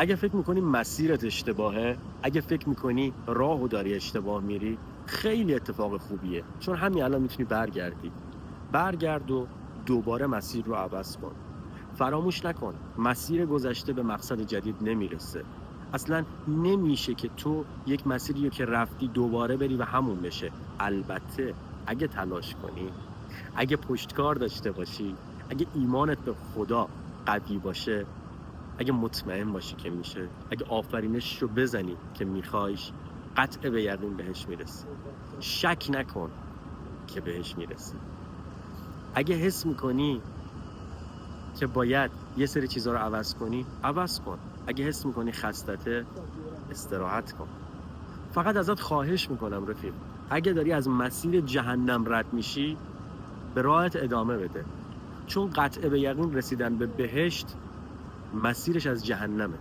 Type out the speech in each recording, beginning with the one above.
اگه فکر میکنی مسیرت اشتباهه، اگه فکر میکنی راهو داری اشتباه میری، خیلی اتفاق خوبیه، چون همین الان میتونی برگرد و دوباره مسیر رو عوض کن. فراموش نکن مسیر گذشته به مقصد جدید نمیرسه. اصلا نمیشه که تو یک مسیری رو که رفتی دوباره بری و همون بشه. البته اگه تلاش کنی، اگه پشتکار داشته باشی، اگه ایمانت به خدا قوی باشه، اگه مطمئن باشی که میشه، اگه آفرینش رو بزنی که میخوایش، قطع به یقین بهش میرسی. شک نکن که بهش میرسی. اگه حس میکنی که باید یه سری چیزها رو عوض کنی، عوض کن. اگه حس میکنی خستته، استراحت کن. فقط ازت خواهش میکنم رفیق، اگه داری از مسیر جهنم رد میشی، به راهت ادامه بده، چون قطع به یقین رسیدن به بهشت مسیرش از جهنمه.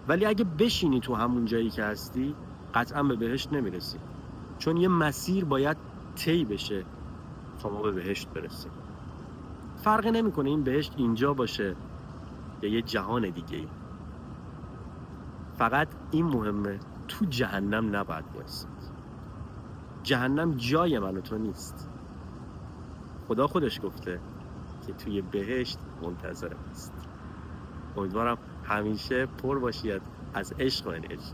ولی اگه بشینی تو همون جایی که هستی، قطعا به بهشت نمیرسی، چون یه مسیر باید طی بشه تا ما به بهشت برسیم. فرق نمیکنه این بهشت اینجا باشه یا یه جهان دیگه ای. فقط این مهمه تو جهنم نباید بایستید. جهنم جای من و تو نیست. خدا خودش گفته که توی بهشت منتظر است. امیدوارم همیشه پر باشید از عشق و انرژی.